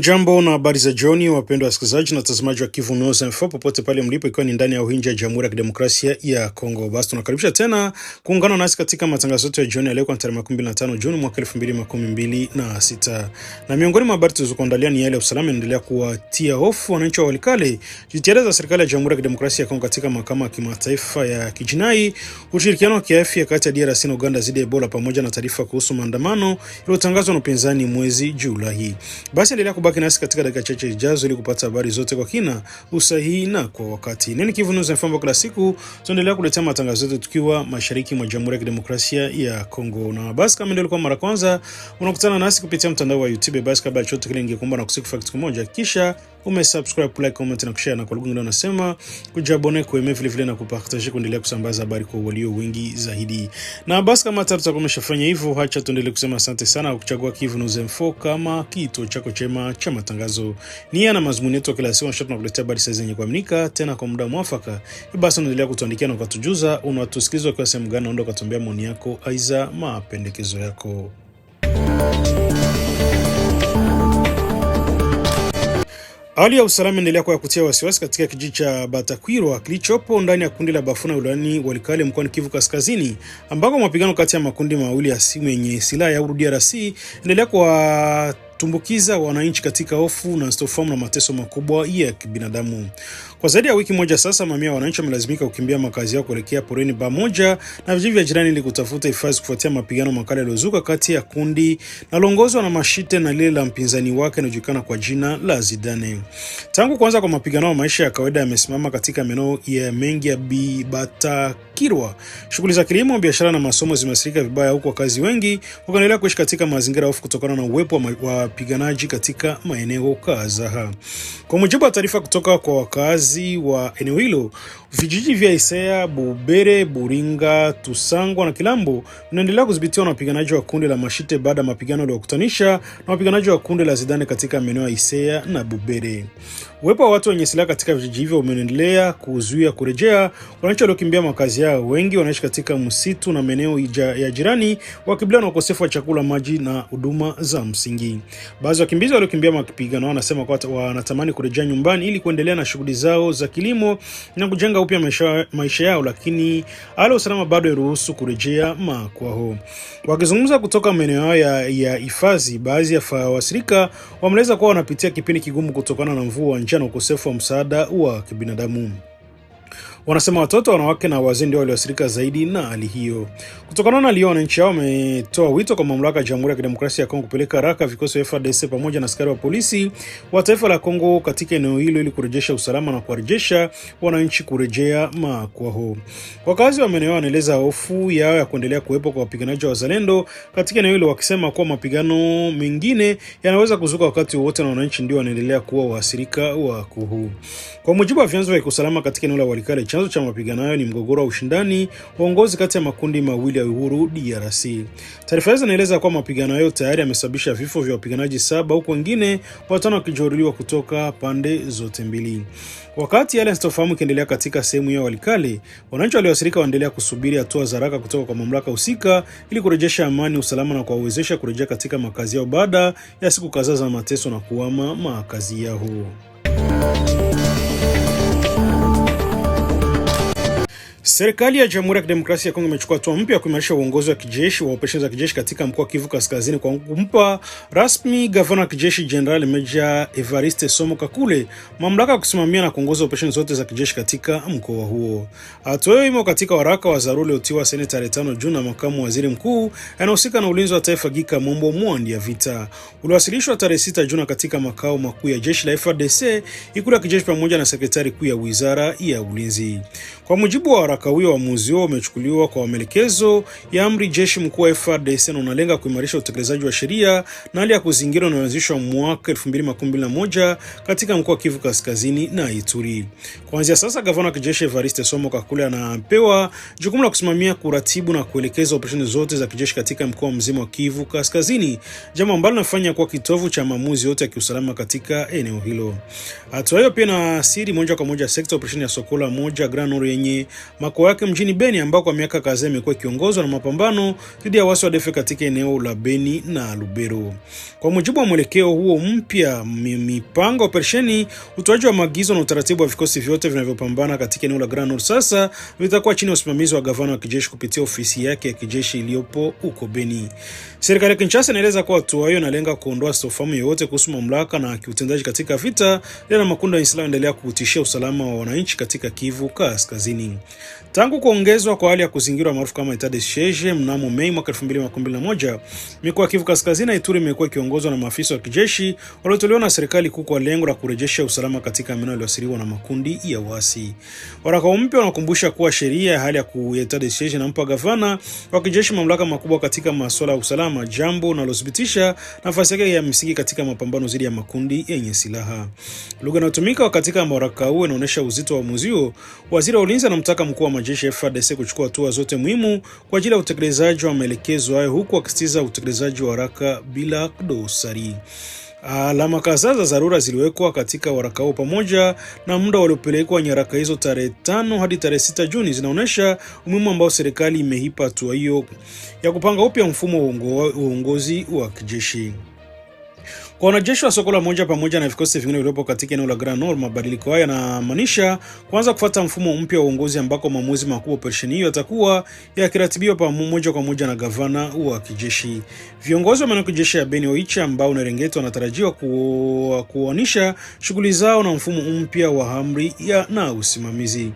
Jambo na habari za jioni wapendwa wasikilizaji na watazamaji wa Kivu News Info popote pale mlipo, ikiwa ni ndani ya uwanja wa Jamhuri ya Kidemokrasia ya Kongo. Basi tunakaribisha tena kuungana nasi katika matangazo yetu ya jioni ya leo kwa tarehe 25 Juni mwaka 2026. Na miongoni mwa habari tulizokuandalia ni yale ya usalama inaendelea kuwatia hofu wananchi wa Walikale, jitihada za serikali ya Jamhuri ya Kidemokrasia ya Kongo katika mahakama ya kimataifa ya kijinai, ushirikiano wa kiafya kati ya DRC na Uganda dhidi ya Ebola, pamoja na taarifa kuhusu maandamano yaliyotangazwa na upinzani mwezi Julai. Basi endelea kubaki nasi katika dakika chache zijazo ili kupata habari zote kwa kina, usahihi na kwa wakati. Nini Kivu News Info kila siku tunaendelea kuletea matangazo yetu tukiwa mashariki mwa Jamhuri ya Kidemokrasia ya Kongo. Na basi kama ndio kwa mara kwanza unakutana nasi kupitia mtandao wa YouTube, basi kabla chote kile ningekuomba na kusiku kitu kimoja, kisha umesubscribe, like, comment na kushare, na kwa lugha nyingine nasema kujabone, kueme vile na kupartager, kuendelea kusambaza habari kwa walio wengi zaidi. Na basi kama tutakuwa tumeshafanya hivyo, acha tuendelee kusema asante sana kwa kuchagua Kivu News Info kama kituo chako chema cha matangazo. Nia na mazungumzo yetu kila siku tunakuletea habari zenye kuaminika tena kwa muda mwafaka. Basi endelea kutuandikia na kutujuza unatusikizwa kwa sehemu gani, naomba kutuambia maoni yako aiza mapendekezo yako. Hali ya usalama inaendelea kwa kutia wasiwasi katika kijiji cha Batakwirwa kilichopo ndani ya kundi la Bafuna wilayani Walikale mkoani Kivu Kaskazini, ambako mapigano kati ya makundi mawili ya simu yenye silaha ya DRC inaendelea kwa tumbukiza wananchi katika hofu na sintofahamu na mateso makubwa ya kibinadamu. Kwa zaidi ya wiki moja sasa, mamia wananchi wamelazimika kukimbia makazi yao kuelekea poreni pamoja na vijiji vya jirani ili kutafuta hifadhi kufuatia mapigano makali yaliyozuka kati ya kundi linaloongozwa na Mashite na lile la mpinzani wake anajulikana kwa jina la Zidane. Tangu kuanza kwa mapigano, maisha ya kawaida yamesimama katika maeneo ya mengi ya Batakwirwa. Shughuli za kilimo, biashara na masomo zimesirika vibaya, huko wakazi wengi wakaendelea kuishi katika mazingira hofu kutokana na uwepo wa wapiganaji katika maeneo kadhaa. Kwa mujibu wa taarifa kutoka kwa wakazi wa eneo hilo, vijiji vya Isaya, Bubere, Buringa, Tusangwa na Kilambo vinaendelea kudhibitiwa na wapiganaji wa kundi la Mashite baada ya mapigano yaliyokutanisha na wapiganaji wa kundi la Zidane katika maeneo ya Isaya na Bubere. Uwepo wa watu wenye silaha katika vijiji hivyo umeendelea kuzuia kurejea wananchi waliokimbia makazi yao. Wengi wanaishi katika msitu na maeneo ya jirani, wakabiliana na ukosefu wa chakula, maji na huduma za msingi. Baadhi ya wakimbizi waliokimbia mapigano wanasema kwa wanatamani kurejea nyumbani ili kuendelea na shughuli zao za kilimo na kujenga upya maisha yao, lakini hali ya usalama bado hairuhusu kurejea makwao. Wakizungumza kutoka maeneo ya hifadhi, baadhi ya waathirika wameeleza kuwa wanapitia kipindi kigumu kutokana na mvua, njaa na ukosefu wa msaada wa kibinadamu. Wanasema watoto, wanawake na wazee ndio walioathirika zaidi na hali hiyo. Kutokana na hali hiyo, wananchi hao wametoa wito kwa mamlaka ya Jamhuri ya Kidemokrasia ya Kongo kupeleka haraka vikosi vya FARDC pamoja na askari wa polisi wa taifa la Kongo katika eneo hilo ili kurejesha usalama na kuwarejesha wananchi kurejea makwao. Wakazi wa maeneo wanaeleza hofu yao ya kuendelea kuwepo kwa wapiganaji wa wazalendo katika eneo hilo, wakisema kuwa mapigano mengine yanaweza kuzuka wakati wote na wananchi ndio wanaendelea kuwa waathirika wakuu. Kwa mujibu wa vyanzo vya usalama katika eneo la Walikale, chanzo cha mapigano hayo ni mgogoro wa ushindani uongozi kati ya makundi mawili ya uhuru DRC. Taarifa hizo zinaeleza kuwa mapigano hayo tayari yamesababisha vifo vya wapiganaji 7 huku wengine 5 wakijeruhiwa kutoka pande zote mbili. Wakati yale sintofahamu ikiendelea katika sehemu ya Walikale, wananchi walioathirika waendelea kusubiri hatua za haraka kutoka kwa mamlaka husika ili kurejesha amani, usalama na kuwawezesha kurejea katika makazi yao baada ya siku kadhaa za mateso na kuhama makazi yao. Serikali ya Jamhuri ya Kidemokrasia ya Kongo imechukua hatua mpya ya kuimarisha uongozi wa kijeshi wa operesheni za kijeshi katika mkoa wa Kivu Kaskazini kwa kumpa rasmi gavana wa kijeshi General Major Evariste Somo Kakule mamlaka ya kusimamia na kuongoza operesheni zote za kijeshi katika mkoa huo. Hatua hiyo imo katika waraka wa dharura uliotiwa saini tarehe 5 Juni na makamu waziri mkuu anayehusika na ulinzi wa taifa Gika Mombo Mwandi ya vita. Uliwasilishwa tarehe 6 Juni katika makao makuu ya jeshi la FARDC, ikulu ya kijeshi pamoja na sekretari kuu ya wizara ya ulinzi. Kwa mujibu wa waraka waraka huo uamuzi huo umechukuliwa kwa maelekezo ya amri jeshi mkuu wa FARDC na unalenga kuimarisha utekelezaji wa sheria na hali ya kuzingira unaoanzishwa mwaka 2021 katika mkoa wa Kivu Kaskazini na Ituri. Kuanzia sasa gavana wa kijeshi Evariste Somo Kakule anapewa jukumu la kusimamia, kuratibu na kuelekeza operesheni zote za kijeshi katika mkoa mzima wa Kivu Kaskazini, jambo ambalo linafanya kuwa kitovu cha maamuzi yote ya kiusalama katika eneo hilo. Hatua hiyo pia inaasiri moja kwa moja sekta operesheni ya Sokola moja Grand Nord yenye makao yake mjini Beni, ambako kwa miaka kadhaa imekuwa ikiongozwa na mapambano dhidi ya waasi wa ADF katika eneo la Beni na Lubero. Kwa mujibu wa mwelekeo huo mpya, mipango operesheni, utoaji wa maagizo na utaratibu wa vikosi vyote vinavyopambana katika eneo la Grand Nord sasa vitakuwa chini ya usimamizi wa gavana wa kijeshi kupitia ofisi yake ya kijeshi iliyopo huko Beni. Serikali ya Kinshasa inaeleza kuwa hatua hiyo inalenga kuondoa sintofahamu yoyote kuhusu mamlaka na kiutendaji katika vita na makundi ya Islamu endelea kutishia usalama wa wananchi katika Kivu Kaskazini. Tangu kuongezwa kwa hali ya kuzingirwa maarufu kama etat de siege mnamo Mei mwaka 2021, mikoa ya Kivu Kaskazini na Ituri imekuwa ikiongozwa na maafisa wa kijeshi waliotolewa na serikali kuu kwa lengo la kurejesha usalama katika maeneo yaliyoathiriwa na makundi ya waasi. Waraka mpya unakumbusha kuwa sheria ya hali ya etat de siege inampa gavana wa kijeshi mamlaka makubwa katika masuala ya usalama, jambo linalothibitisha nafasi yake ya msingi katika mapambano dhidi ya makundi yenye silaha. Lugha inayotumika katika waraka huo inaonyesha uzito wa uamuzi huo. Waziri wa ulinzi anamtaka mkuu wa majeshi ya FARDC kuchukua hatua zote muhimu kwa ajili ya utekelezaji wa maelekezo hayo, huku akisisitiza utekelezaji wa haraka bila dosari. Alama kadhaa za dharura ziliwekwa katika waraka huo pamoja na muda waliopelekwa nyaraka hizo tarehe 5 hadi tarehe 6 Juni zinaonyesha umuhimu ambao serikali imeipa hatua hiyo ya kupanga upya mfumo wa uongozi wa kijeshi. Kwa wanajeshi wa Sokola moja pamoja na vikosi vingine vilivyopo katika eneo la Grand Nord, mabadiliko haya yanamaanisha kuanza kufuata mfumo mpya wa uongozi ambako maamuzi makubwa operesheni hiyo yatakuwa yakiratibiwa pamoja kwa moja na gavana wa kijeshi. Viongozi wa maeneo ya kijeshi ya Beni Oicha ambao na Erengeto wanatarajiwa kuoanisha shughuli zao na mfumo mpya wa amri na usimamizi.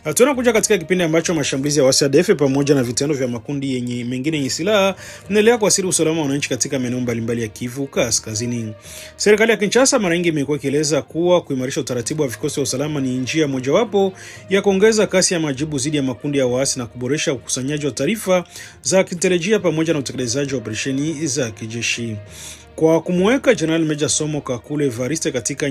Hatuona kuja katika kipindi ambacho mashambulizi ya waasi wa ADF pamoja na vitendo vya makundi mengine yenye silaha vinaendelea kuathiri usalama wa wananchi katika maeneo mbalimbali ya Kivu Kaskazini. Serikali ya Kinshasa mara nyingi imekuwa ikieleza kuwa kuimarisha utaratibu wa vikosi vya usalama ni njia mojawapo ya kuongeza kasi ya majibu dhidi ya makundi ya waasi na kuboresha ukusanyaji wa taarifa za kiintelijensia pamoja na utekelezaji wa operesheni za kijeshi. Kwa kumweka General Major Somo Kakule Evariste katika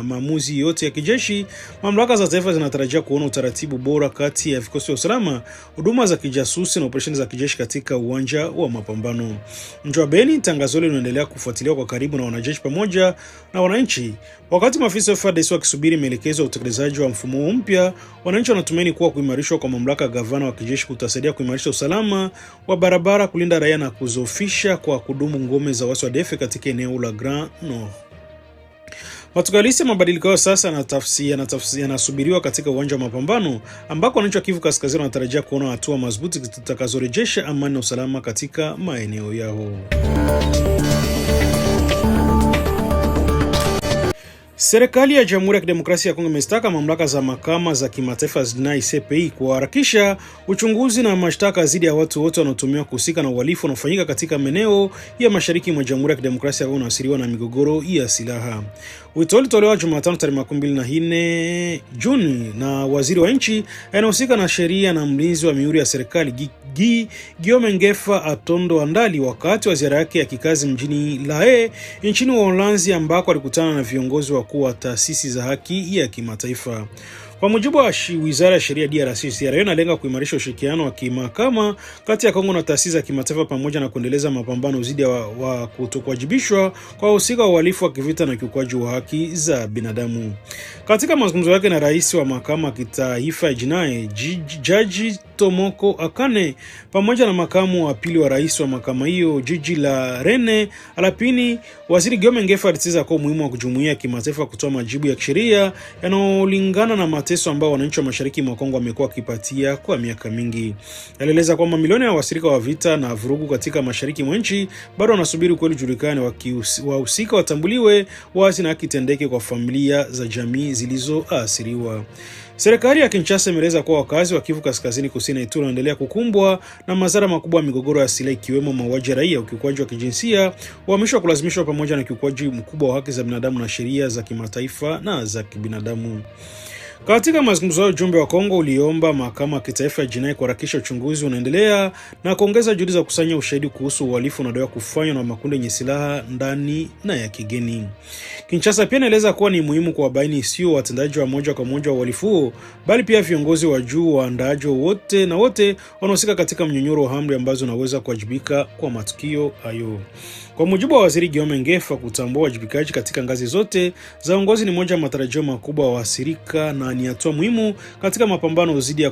maamuzi yote ya kijeshi, mamlaka za taifa zinatarajia kuona utaratibu bora kati ya vikosi vya usalama, huduma za kijasusi na operesheni za kijeshi katika uwanja wa mapambano. Mji wa Beni, tangazo hilo linaendelea kufuatiliwa kwa karibu na wanajeshi pamoja na wananchi. Wakati maafisa wa FARDC wakisubiri maelekezo ya utekelezaji wa mfumo mpya, wananchi wanatumaini kuwa kuimarishwa kwa mamlaka gavana wa kijeshi kutasaidia kuimarisha usalama wa barabara, kulinda raia na kuzofisha kwa kudumu ngome za waasi wa ADF katika eneo la Grand Nord. Matokeo mabadiliko hayo sasa yanasubiriwa katika uwanja wa mapambano ambako wananchi wa Kivu Kaskazini wanatarajia kuona hatua madhubuti zitakazorejesha amani na usalama katika maeneo yao. Serikali ya Jamhuri ya Kidemokrasia ya Kongo imestaka mamlaka za mahakama za kimataifa zinai CPI kuharakisha uchunguzi na mashtaka dhidi ya watu wote wanaotumiwa kuhusika na uhalifu unaofanyika katika maeneo ya mashariki mwa Jamhuri ya Kidemokrasia ya Kongo unaoathiriwa na migogoro ya silaha. Wito ulitolewa Jumatano tarehe 24 Juni na waziri wa nchi anayehusika na sheria na mlinzi wa mihuri ya serikali Guillaume Ngefa Atondo Andali wakati wa ziara yake ya kikazi mjini La Haye nchini Uholanzi, ambako alikutana na viongozi wakuu wa taasisi za haki ya kimataifa. Kwa mujibu wa Wizara ya Sheria DRC, ziara hiyo inalenga kuimarisha ushirikiano wa kimahakama kati ya Kongo na taasisi za kimataifa pamoja na kuendeleza mapambano dhidi ya kutokuwajibishwa kwa wahusika wa uhalifu wa kivita na kiukwaji wa haki za binadamu. Katika mazungumzo yake na rais wa mahakama ya kitaifa ya jinai Jaji Tomoko Akane pamoja na makamu wa pili wa rais wa mahakama hiyo Jiji la Rene Alapini, waziri Guillaume Ngefa alisisitiza kwa umuhimu wa kujumuiya ya kimataifa kutoa majibu ya kisheria yanayolingana na mateso ambao wananchi wa mashariki mwa Kongo wamekuwa wakipatia kwa miaka mingi. Alieleza kwamba milioni ya waathirika wa vita na vurugu katika mashariki mwa nchi bado wanasubiri kweli julikane, wahusika watambuliwe wazi na haki itendeke kwa familia za jamii zilizoathiriwa. Serikali ya Kinshasa imeeleza kuwa wakazi wa Kivu Kaskazini, Kusini na Ituri wanaendelea kukumbwa na madhara makubwa ya migogoro ya silaha, ikiwemo mauaji ya raia, ukiukwaji wa kijinsia, uhamisho wa kulazimishwa pamoja na ukiukwaji mkubwa wa haki za binadamu na sheria za kimataifa na za kibinadamu. Katika mazungumzo hayo, ujumbe wa Kongo uliomba mahakama ya kitaifa ya jinai kuharakisha uchunguzi unaendelea na kuongeza juhudi za kukusanya ushahidi kuhusu uhalifu unaodaiwa kufanywa na makundi yenye silaha ndani na ya kigeni. Kinshasa pia inaeleza kuwa ni muhimu kuwabaini sio watendaji wa moja kwa moja wa uhalifu huo, bali pia viongozi wa juu, waandaaji wote na wote wanaohusika katika mnyonyoro wa amri ambazo wanaweza kuwajibika kwa matukio hayo. Kwa mujibu wa Waziri Guillaume Ngefa, kutambua wajibikaji katika ngazi zote za uongozi ni moja ya matarajio makubwa wa wasirika na ni hatua muhimu katika mapambano dhidi ya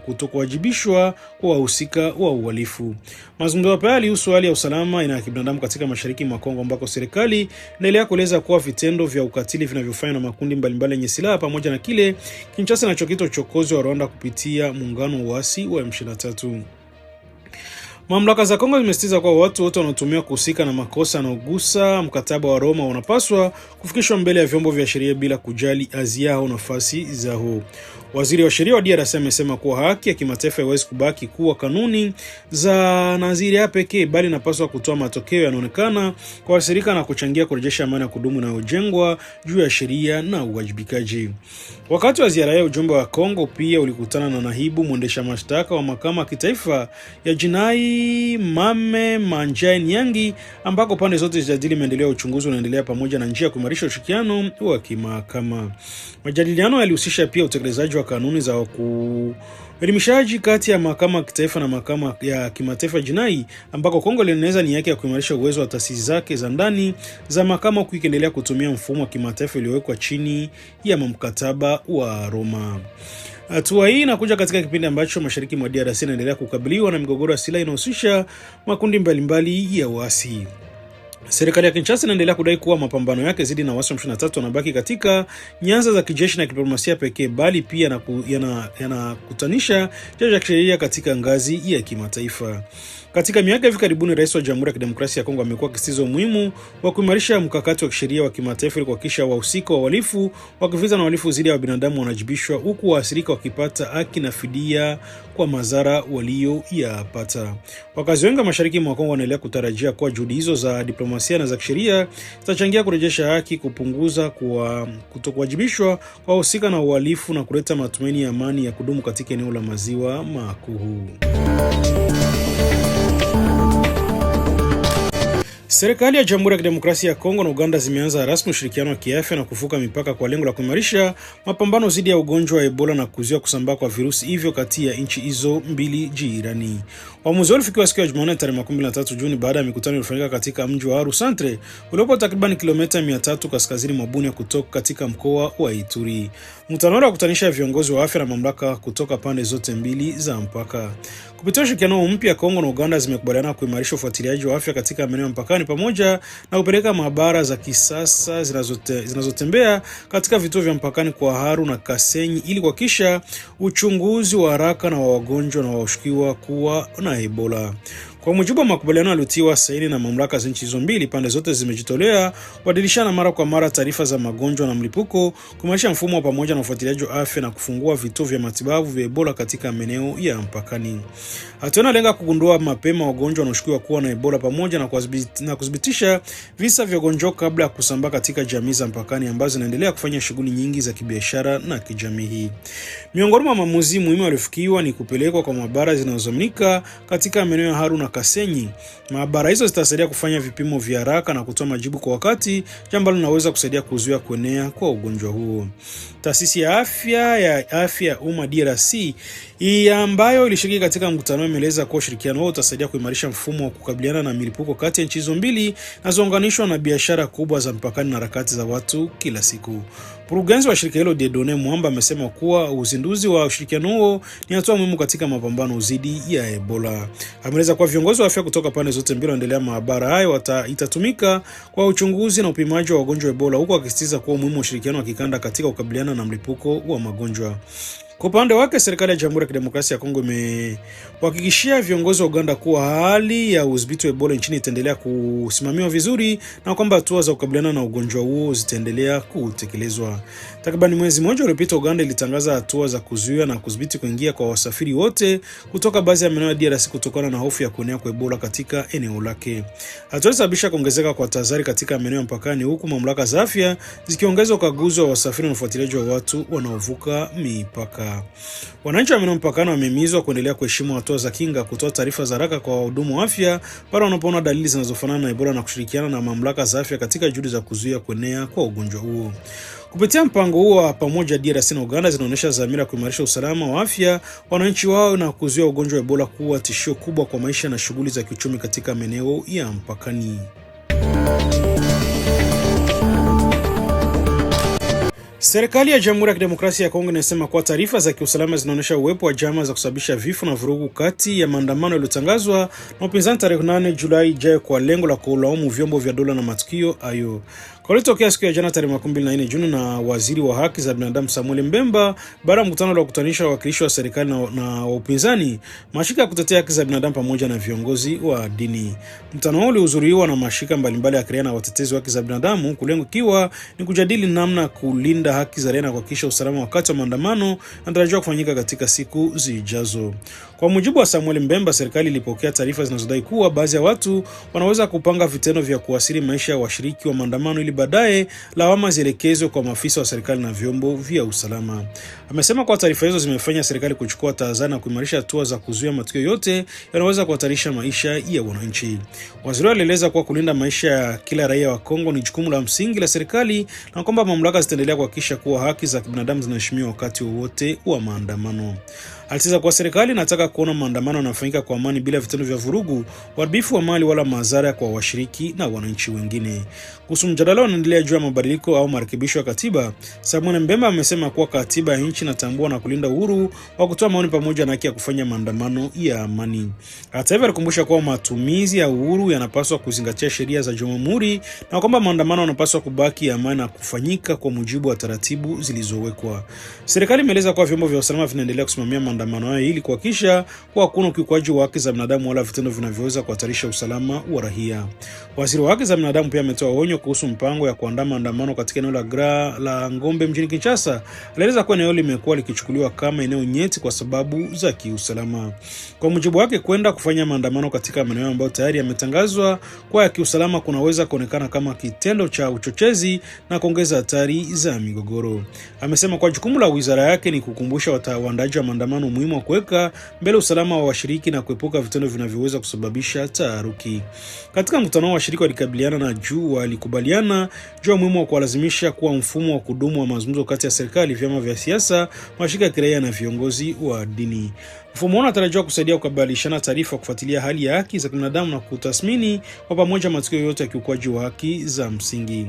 kutokuwajibishwa kwa wahusika wa uhalifu. Mazungumzo haya yalihusu hali ya usalama na kibinadamu katika mashariki mwa Kongo, ambako serikali inaendelea kueleza kuwa vitendo vya ukatili vinavyofanywa na makundi mbalimbali yenye silaha pamoja na kile Kinshasa inachokiita uchokozi wa Rwanda kupitia muungano uasi wa M23. Mamlaka za Kongo zimesisitiza kwa watu wote wanaotumia kuhusika na makosa yanayogusa mkataba wa Roma wanapaswa kufikishwa mbele ya vyombo vya sheria bila kujali hadhi yao au nafasi zao. Waziri wa sheria wa DRC amesema kuwa haki ya kimataifa haiwezi kubaki kuwa kanuni za nadharia pekee, bali inapaswa kutoa matokeo yanaonekana kwa washirika na kuchangia kurejesha amani ya kudumu inayojengwa juu ya sheria na uwajibikaji. Wakati wa ziara ya ujumbe wa Kongo pia ulikutana na naibu mwendesha mashtaka wa mahakama ya kitaifa ya jinai Mame Manjai Nyangi, ambako pande zote zijadili maendeleo ya uchunguzi unaendelea pamoja na njia ya kuimarisha ushirikiano wa kimahakama. Majadiliano yalihusisha pia utekelezaji wa kanuni za elimishaji kati ya mahakama ya kitaifa na mahakama ya kimataifa jinai, ambako Kongo linaeneza nia yake ya kuimarisha uwezo wa taasisi zake za ndani za mahakama kuendelea kutumia mfumo wa kimataifa uliowekwa chini ya mkataba wa Roma. Hatua hii inakuja katika kipindi ambacho mashariki mwa DRC inaendelea kukabiliwa na migogoro ya silaha inayohusisha makundi mbalimbali ya waasi. Serikali ya Kinshasa inaendelea kudai kuwa mapambano yake dhidi na waasi wa M23 yanabaki katika nyanza za kijeshi na diplomasia pekee, bali pia yanakutanisha jaji ya kisheria katika ngazi ya kimataifa. Katika miaka hivi karibuni, Rais wa Jamhuri ya Kidemokrasia ya Kongo amekuwa akisisitiza umuhimu wa kuimarisha mkakati wa kisheria wa kimataifa ili kuhakikisha wahusika wa uhalifu wa kivita na uhalifu dhidi ya binadamu wanajibishwa, huku waathirika wakipata haki na fidia kwa madhara walioyapata. Wakazi wengi wa mashariki mwa Kongo wanaendelea kutarajia kuwa juhudi hizo za diplomasia na za kisheria zitachangia kurejesha haki, kupunguza kutokuwajibishwa kwa wahusika na uhalifu na kuleta matumaini ya amani ya kudumu katika eneo la Maziwa Makuu. Serikali ya Jamhuri ya Kidemokrasia ya Kongo na Uganda zimeanza rasmi ushirikiano wa kiafya na kuvuka mipaka kwa lengo la kuimarisha mapambano dhidi ya ugonjwa wa Ebola na kuzuia kusambaa kwa virusi hivyo kati ya nchi hizo mbili jirani. Uamuzi ulifikiwa siku ya Jumanne tarehe 13 Juni baada ya mikutano iliyofanyika katika mji wa Aru Centre uliopo takriban kilomita 300 kaskazini mwa Bunia kutoka katika mkoa wa Ituri. Mkutano ule kutanisha viongozi wa afya na mamlaka kutoka pande zote mbili za mpaka. Kupitia ushirikiano mpya, Kongo na Uganda zimekubaliana kuimarisha ufuatiliaji wa afya katika maeneo ya mpakani pamoja na kupeleka maabara za kisasa zinazotembea katika vituo vya mpakani kwa Aru na Kasenyi ili kuhakikisha uchunguzi wa haraka na wa wagonjwa na washukiwa kuwa na Ebola. Kwa mujibu wa makubaliano yaliyotiwa saini na mamlaka za nchi hizo mbili, pande zote zimejitolea kubadilishana mara kwa mara taarifa za magonjwa na mlipuko, kuimarisha mfumo wa pamoja na ufuatiliaji wa afya na kufungua vituo vya matibabu vya Ebola katika maeneo ya mpakani. Hatua inalenga kugundua mapema wagonjwa wanaoshukiwa kuwa na Ebola pamoja na kudhibitisha visa vya ugonjwa kabla ya kusambaa katika jamii za mpakani ambazo zinaendelea kufanya shughuli nyingi za kibiashara na kijamii. Miongoni mwa maamuzi muhimu yaliyofikiwa ni kupelekwa kwa maabara zinazoaminika katika maeneo ya Aru na Kasenyi. Maabara hizo zitasaidia kufanya vipimo vya haraka na kutoa majibu kwa wakati, jambo linaloweza kusaidia kuzuia kuenea kwa ugonjwa huo. Taasisi ya afya ya umma DRC ambayo ilishiriki katika mkutano imeeleza kuwa ushirikiano huo utasaidia kuimarisha mfumo wa kukabiliana na milipuko kati ya nchi hizo mbili na zounganishwa na biashara kubwa za mpakani na harakati za watu kila siku. Mkurugenzi wa shirika hilo Dieudonne Mwamba amesema kuwa uzinduzi wa ushirikiano huo ni hatua muhimu katika mapambano dhidi ya Ebola. Ameeleza kuwa viongozi wa afya kutoka pande zote mbili wanaendelea maabara hayo itatumika kwa uchunguzi na upimaji wa wagonjwa wa Ebola, huku akisisitiza kuwa umuhimu wa ushirikiano wa kikanda katika kukabiliana na mlipuko wa magonjwa. Kwa upande wake, serikali ya Jamhuri ya Kidemokrasia ya Kongo imewahakikishia viongozi wa Uganda kuwa hali ya udhibiti wa Ebola nchini itaendelea kusimamiwa vizuri na kwamba hatua za kukabiliana na ugonjwa huo zitaendelea kutekelezwa. Takriban mwezi mmoja uliopita, Uganda ilitangaza hatua za kuzuia na kudhibiti kuingia kwa wasafiri wote kutoka baadhi ya maeneo ya DRC kutokana na hofu ya kuenea kwa Ebola katika eneo lake. Hatua sababisha kuongezeka kwa tahadhari katika maeneo ya mpakani, huku mamlaka za afya zikiongeza ukaguzi wa wasafiri na ufuatiliaji wa watu wanaovuka mipaka. Wananchi wa maeneo mpakani wamehimizwa kuendelea kuheshimu hatua za kinga, kutoa taarifa za haraka kwa wahudumu wa afya pale wanapoona dalili zinazofanana na Ebola na kushirikiana na mamlaka za afya katika juhudi za kuzuia kuenea kwa ugonjwa huo. Kupitia mpango huo wa pamoja, DRC na Uganda zinaonyesha dhamira kuimarisha usalama wa afya wananchi wao na kuzuia ugonjwa wa Ebola kuwa tishio kubwa kwa maisha na shughuli za kiuchumi katika maeneo ya mpakani. Serikali ya Jamhuri ya Kidemokrasia ya Kongo inasema kuwa taarifa za kiusalama zinaonyesha uwepo wa njama za kusababisha vifo na vurugu kati ya maandamano yaliyotangazwa na upinzani tarehe 8 Julai ijayo kwa lengo la kulaumu vyombo vya dola na matukio hayo. Kulitokea siku ya jana tarehe 24 Juni na waziri wa haki za binadamu Samuel Mbemba baada ya mkutano wa kukutanisha wawakilishi wa serikali na upinzani, mashirika ya kutetea haki za binadamu pamoja na viongozi wa dini. Mkutano huo ulihudhuriwa na mashirika mbalimbali ya kiraia na watetezi wa haki za binadamu, kulengo ikiwa ni kujadili namna kulinda haki za raia na kuhakikisha usalama wakati wa maandamano yanatarajiwa kufanyika katika siku zijazo. Kwa mujibu wa Samuel Mbemba, serikali ilipokea taarifa zinazodai kuwa baadhi ya watu wanaweza kupanga vitendo vya kuasiri maisha ya washiriki wa maandamano ili baadaye lawama zielekezwe kwa maafisa wa serikali na vyombo vya usalama. Amesema kwa taarifa hizo zimefanya serikali kuchukua tahadhari na kuimarisha hatua za kuzuia matukio yote yanaweza kuhatarisha maisha ya wananchi. Waziri alieleza kuwa kulinda maisha ya kila raia wa Kongo ni jukumu la msingi la serikali na kwamba mamlaka zitaendelea kuhakikisha kuwa haki za kibinadamu zinaheshimiwa wakati wowote wa maandamano. Alisema kuwa serikali inataka kuona maandamano yanafanyika kwa amani bila vitendo vya vurugu, uharibifu wa mali wala madhara kwa washiriki na wananchi wengine. Kuhusu mjadala unaendelea juu ya mabadiliko au marekebisho ya katiba, Samuel Mbemba amesema kuwa katiba ya nchi inatambua na kulinda uhuru wa kutoa maoni pamoja na haki ya kufanya maandamano ya amani. Hata hivyo, alikumbusha kuwa matumizi ya uhuru yanapaswa kuzingatia sheria za jamhuri na kwamba maandamano yanapaswa kubaki ya amani na kufanyika kwa mujibu wa taratibu zilizowekwa. Serikali imeeleza kuwa vyombo vya usalama vinaendelea kusimamia maandamano hayo ili kuhakikisha kuwa hakuna ukiukwaji wa haki za binadamu wala vitendo vinavyoweza kuhatarisha usalama wa raia. Waziri wa haki za binadamu pia ametoa onyo kuhusu mpango ya kuandaa maandamano katika eneo la Ngombe mjini Kinshasa. Alieleza kuwa eneo limekuwa likichukuliwa kama eneo nyeti kwa sababu za kiusalama. Kwa mujibu wake, kwenda kufanya maandamano katika maeneo ambayo tayari yametangazwa kwa ya kiusalama kunaweza kuonekana kama kitendo cha uchochezi na kuongeza hatari za migogoro. Amesema kwa jukumu la wizara yake ni kukumbusha waandaji wa maandamano umuhimu wa kuweka mbele usalama wa washiriki na kuepuka vitendo vinavyoweza kusababisha taharuki. Katika mkutano wa washiriki walikubaliana juu ya umuhimu wa kuwalazimisha kuwa mfumo wa kudumu wa mazungumzo kati ya serikali, vyama vya siasa, mashirika ya kiraia na viongozi wa dini. Mfumo huo unatarajiwa kusaidia kubadilishana taarifa, kufuatilia hali ya haki za binadamu na kutathmini kwa pamoja matukio yote ya kiukwaji wa haki za msingi.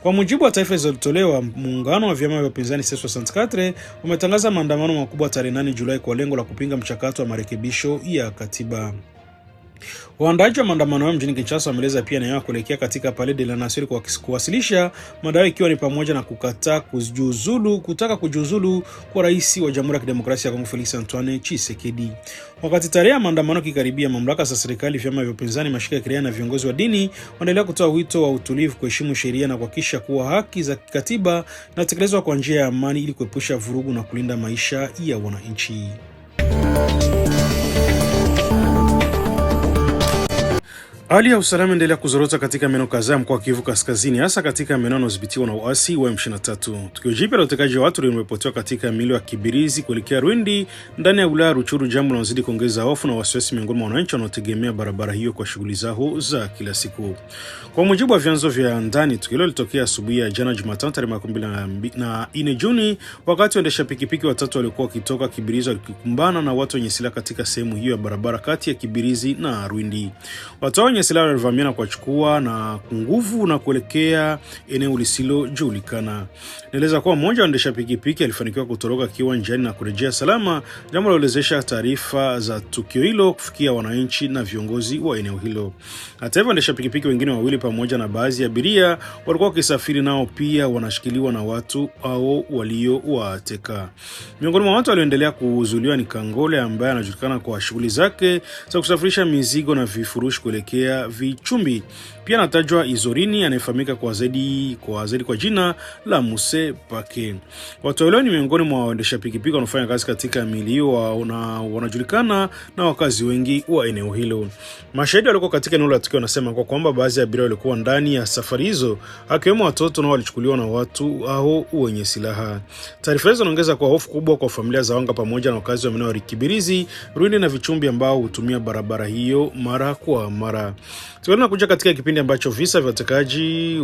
Kwa mujibu wa taarifa zilizotolewa, muungano wa vyama vya upinzani C64 umetangaza maandamano makubwa tarehe 8 Julai kwa lengo la kupinga mchakato wa marekebisho ya katiba. Waandaji wa maandamano hayo mjini Kinshasa wameeleza pia na yao kuelekea katika Palais de la Nation kwa kuwasilisha madai ikiwa ni pamoja na kutaka kujiuzulu kwa rais wa Jamhuri ya Kidemokrasia ya Kongo Felix Antoine Tshisekedi. Wakati tarehe ya maandamano kikaribia, mamlaka za serikali, vyama vya upinzani, mashirika ya kiraia na viongozi wa dini wanaendelea kutoa wito wa utulivu, kuheshimu sheria na kuhakikisha kuwa haki za kikatiba zinatekelezwa kwa njia ya amani ili kuepusha vurugu na kulinda maisha ya wananchi. Hali ya usalama endelea kuzorota katika maeneo kadhaa mkoa wa Kivu Kaskazini, hasa katika maeneo yanayodhibitiwa na uasi wa M23. Tukio jipya la utekaji wa watu limeripotiwa katika milio ya Kibirizi kuelekea Rwindi ndani ya wilaya Ruchuru, jambo linalozidi kuongeza hofu na wasiwasi miongoni mwa wananchi wanaotegemea barabara hiyo kwa shughuli zao za kila siku. Kwa mujibu wa vyanzo vya ndani, tukio lilitokea asubuhi ya jana Jumatano tarehe 24 Juni, wakati waendesha pikipiki watatu walikuwa wakitoka Kibirizi wakikumbana na watu wenye silaha katika sehemu hiyo ya barabara kati ya Kibirizi na Rwindi. Watu wenye silaha walivamia na kuwachukua na nguvu na kuelekea eneo lisilojulikana. Naeleza kuwa mmoja wa waendesha pikipiki alifanikiwa kutoroka akiwa njiani na kurejea salama, jambo lililowezesha taarifa za tukio hilo kufikia wananchi na viongozi wa eneo hilo. Hata hivyo, waendesha pikipiki wengine wawili pamoja na baadhi ya abiria walikuwa wakisafiri nao pia wanashikiliwa na watu au waliowateka. Miongoni mwa watu walioendelea kuzuiliwa ni Kangole ambaye anajulikana kwa shughuli zake za kusafirisha mizigo na vifurushi kuelekea Vichumbi. Pia anatajwa Izorini anayefahamika kwa zaidi kwa jina la Muse Pake. Watu wale ni miongoni mwa waendesha pikipiki wanaofanya kazi katika milio na wanajulikana na wakazi wengi wa eneo hilo. Mashahidi walikuwa katika eneo la tukio wanasema kwamba baadhi ya abiria walikuwa ndani ya safari hizo, akiwemo watoto na walichukuliwa na watu au wenye silaha. Taarifa hizo zinaongeza kwa hofu kubwa kwa familia za wanga pamoja na wakazi wa maeneo ya Kibirizi, Rwindi na Vichumbi ambao hutumia barabara hiyo mara kwa mara. Tunakuja katika kipindi ambacho visa vya utekaji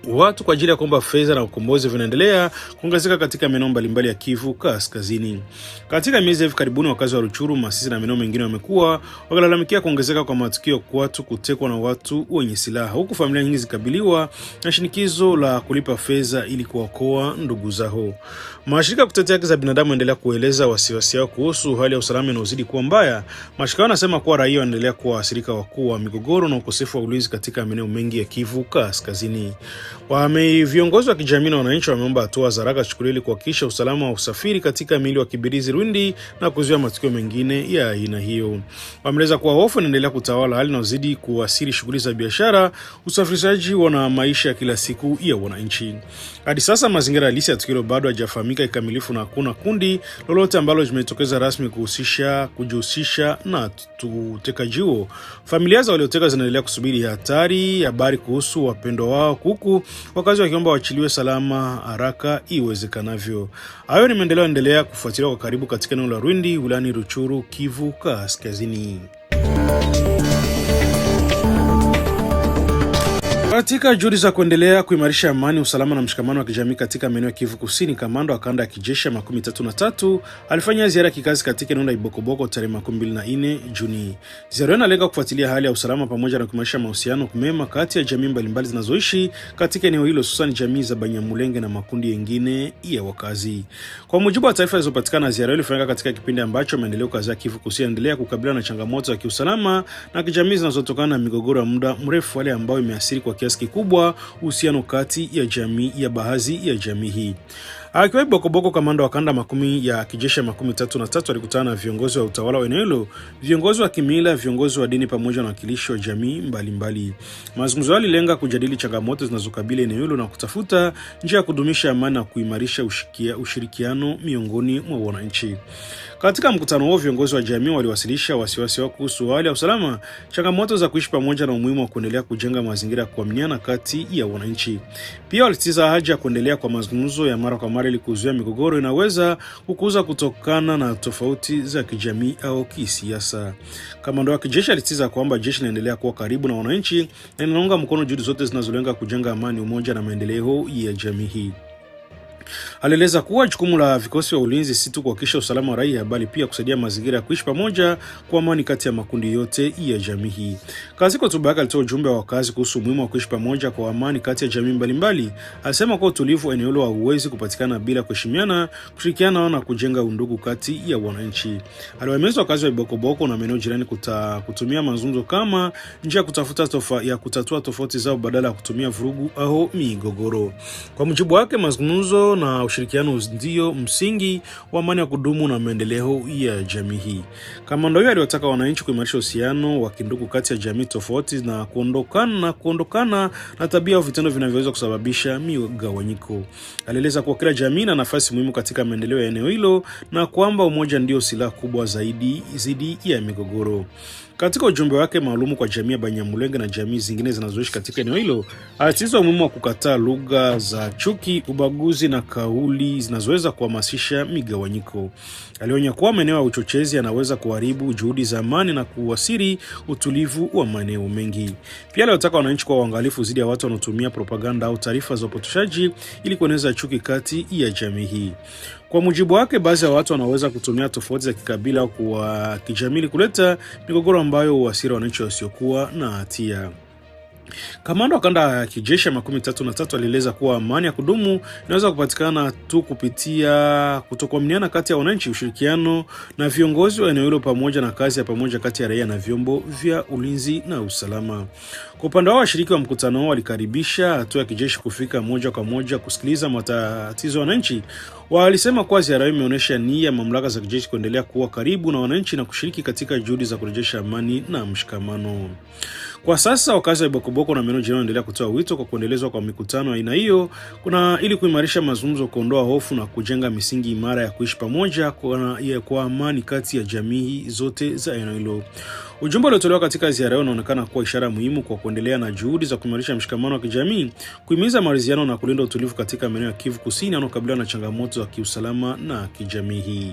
watu kwa ajili ya kuomba fedha na ukombozi vinaendelea kuongezeka katika maeneo mbalimbali ya Kivu Kaskazini. Katika miezi hivi karibuni, wakazi wa Ruchuru, Masisi na maeneo mengine wamekuwa wakilalamikia kuongezeka kwa matukio kwa watu kutekwa na watu wenye silaha, huku familia nyingi zikabiliwa na shinikizo la kulipa fedha ili kuokoa ndugu zao. Mashirika kutetea haki za binadamu yanaendelea kueleza wasiwasi wao kuhusu hali ya usalama inayozidi kuwa mbaya. Mashirika yanasema kuwa raia wanaendelea kuwa waathirika wakuu wa migogoro na ukosefu wa ulinzi katika maeneo mengi ya Kivu Kaskazini. Viongozi wa kijamii na wananchi wameomba hatua za haraka zichukuliwe ili kuhakikisha usalama wa usafiri katika miji ya Kibirizi, Rwindi na kuzuia matukio mengine ya aina hiyo. Wameeleza kuwa hofu inaendelea kutawala, hali inayozidi kuathiri shughuli za biashara, usafirishaji na maisha ya kila siku ya wananchi. Hadi sasa mazingira halisi ya tukio bado hayajafahamika kikamilifu na hakuna kundi lolote ambalo limetokeza rasmi kujihusisha na utekaji huo. Familia za walioteka zinaendelea kusubiri habari kuhusu wapendwa wao, huku wakazi wakiomba waachiliwe salama haraka iwezekanavyo. Hayo ni maendeleo yanaendelea kufuatiliwa kwa karibu katika eneo la Rwindi, wilayani Ruchuru, Kivu Kaskazini. Katika juhudi za kuendelea kuimarisha amani, usalama na mshikamano wa kijamii katika maeneo ya Kivu Kusini, kamanda wa kanda ya kijeshi 33 alifanya ziara ya kikazi katika eneo la Ibokoboko tarehe 24 Juni. Ziara hiyo inalenga kufuatilia hali ya usalama pamoja na kuimarisha mahusiano mema kati ya jamii mbalimbali zinazoishi katika eneo hilo, hususan jamii za Banyamulenge na makundi mengine ya wakazi. Kwa mujibu wa taarifa zilizopatikana, ziara hiyo ilifanyika katika kipindi ambacho maendeleo kadhaa ya Kivu Kusini yanaendelea kukabiliana na changamoto za kiusalama na kijamii zinazotokana na migogoro ya muda mrefu, wale ambao imeathiri kwa kiasi kikubwa uhusiano kati ya jamii ya baadhi ya jamii hii. Akiwa Ibokoboko, kamanda wa kanda ya kijeshi 33 alikutana na viongozi wa utawala wa eneo hilo, viongozi wa kimila, viongozi wa dini pamoja na wakilishi wa jamii mbalimbali. Mazungumzo yale yalilenga kujadili changamoto zinazokabili eneo hilo na kutafuta njia ya kudumisha amani na kuimarisha ushirikiano miongoni mwa wananchi. Katika mkutano huo, viongozi wa jamii waliwasilisha wasiwasi wao kuhusu hali ya usalama, changamoto za kuishi pamoja na umuhimu wa kuendelea kujenga mazingira ya kuaminiana kati ya wananchi. Pia walisitiza haja ya kuendelea kwa mazungumzo ya mara kwa mara ili kuzuia migogoro inaweza kukuza kutokana na tofauti za kijamii au kisiasa. Kamanda wa kijeshi alisitiza kwamba jeshi linaendelea kuwa karibu na wananchi na linaunga mkono juhudi zote zinazolenga kujenga amani, umoja na maendeleo ya jamii hii. Alieleza kuwa jukumu la vikosi vya ulinzi si tu kuhakikisha usalama wa raia, bali pia kusaidia mazingira ya kuishi pamoja kwa amani kati ya makundi yote ya jamii hii. Katika hotuba yake alitoa ujumbe wa wakazi kuhusu umuhimu wa kuishi pamoja kwa amani kati ya jamii mbalimbali. Alisema kuwa utulivu wa eneo hilo hauwezi kupatikana bila kuheshimiana, kushirikiana na kujenga undugu kati ya wananchi. Aliwahimiza wakazi wa Ibokoboko na maeneo jirani kutumia mazungumzo kama njia ya kutatua tofauti zao badala ya kutumia vurugu au migogoro. Kwa mujibu wake, mazungumzo na ushirikiano ndio msingi wa amani ya kudumu na maendeleo ya jamii hii. Kamanda huyo aliwataka wananchi kuimarisha uhusiano wa kindugu kati ya jamii tofauti na kuondokana na tabia au vitendo vinavyoweza kusababisha migawanyiko. Alieleza kuwa kila jamii ina nafasi muhimu katika maendeleo ya eneo hilo na kwamba umoja ndio silaha kubwa zaidi ya migogoro. Katika ujumbe wake maalum kwa jamii ya Banyamulenge na jamii zingine zinazoishi katika eneo hilo, alisisitiza umuhimu wa kukataa lugha za chuki, ubaguzi na kauli zinazoweza kuhamasisha migawanyiko. Alionya kuwa maeneo ya uchochezi yanaweza kuharibu juhudi za amani na kuathiri utulivu wa maeneo mengi. Pia aliwataka wananchi kuwa waangalifu dhidi ya watu wanaotumia propaganda au taarifa za upotoshaji ili kueneza chuki kati ya jamii hii. Kwa mujibu wake, baadhi ya watu wanaweza kutumia tofauti za kikabila au kwa kijamii kuleta migogoro ambayo huathiri wananchi wasiokuwa na hatia. Kamanda wa kanda ya kijeshi ya 33 alieleza kuwa amani ya kudumu inaweza kupatikana tu kupitia kutokuaminiana kati ya wananchi, ushirikiano na viongozi wa eneo hilo, pamoja na kazi ya pamoja kati ya raia na vyombo vya ulinzi na usalama. Kwa upande wao, washiriki wa mkutano wao walikaribisha hatua ya kijeshi kufika moja kwa moja kusikiliza matatizo ya wananchi. Walisema kuwa ziara hiyo imeonyesha nia ya mamlaka za kijeshi kuendelea kuwa karibu na wananchi na kushiriki katika juhudi za kurejesha amani na mshikamano. Kwa sasa wakazi wa Bokoboko na maeneo jirani wanaendelea kutoa wito kwa kuendelezwa kwa mikutano ya aina hiyo ili kuimarisha mazungumzo, kuondoa hofu na kujenga misingi imara ya kuishi pamoja kwa amani kati ya jamii zote za eneo hilo. Ujumbe uliotolewa katika ziara hiyo unaonekana kuwa ishara muhimu kwa kuendelea na juhudi za kuimarisha mshikamano wa kijamii, kuhimiza maridhiano na kulinda utulivu katika maeneo ya Kivu Kusini yanayokabiliana na changamoto za kiusalama na kijamii.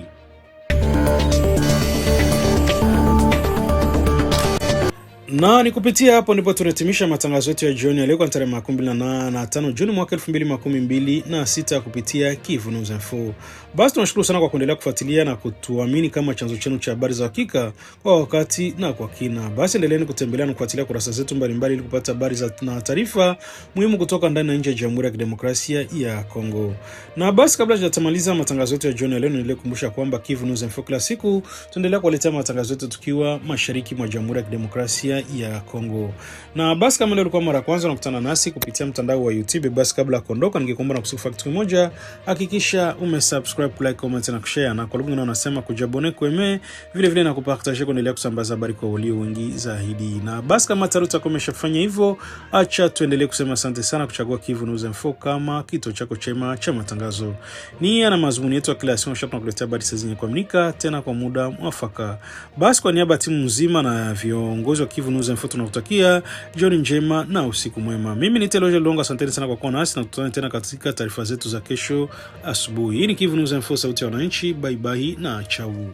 Na ni kupitia hapo ndipo tunatimisha matangazo yetu ya jioni ya leo kwa tarehe 25 Juni mwaka 2026 kupitia Kivu News Info. Basi tunashukuru sana kwa kuendelea kufuatilia na kutuamini kama chanzo chenu cha habari za hakika kwa wakati na kwa kina. Basi endeleeni kutembelea na kufuatilia kurasa zetu mbalimbali ili kupata habari na taarifa muhimu kutoka ndani na nje ya Jamhuri ya Kidemokrasia ya Kongo. Na basi kabla tujatamaliza matangazo yetu ya jioni ya leo, niendelee kukumbusha kwamba Kivu News Info kila siku tuendelea kuwaletea matangazo yetu tukiwa mashariki mwa Jamhuri ya Kidemokrasia ya Kongo. Na basi kama leo ulikuwa mara kwanza unakutana nasi kupitia mtandao wa YouTube, basi kabla ya kuondoka ningekuomba na kusifu kitu kimoja, hakikisha umesubscribe, like, comment na kushare, na kwa lugha nyingine unasema kujabone kweme, vile na kupartager kuendelea kusambaza habari kwa walio wengi zaidi. Na basi kama taruta kumeshafanya hivyo, acha tuendelee kusema asante sana kuchagua Kivu News Info kama kituo chako chema cha matangazo. Nia na mazungumzo yetu kila siku tunakuletea habari zenye kuaminika tena kwa muda mwafaka. Basi kwa niaba ya timu nzima na viongozi wa Kivu News Info tunakutakia jioni njema na usiku mwema. Mimi ni Teloje Longa, asante sana kwa kuwa nasi na tutane tena katika taarifa zetu za kesho asubuhi. Hii ni Kivu News Info, sauti ya wananchi. Bye bye na chau.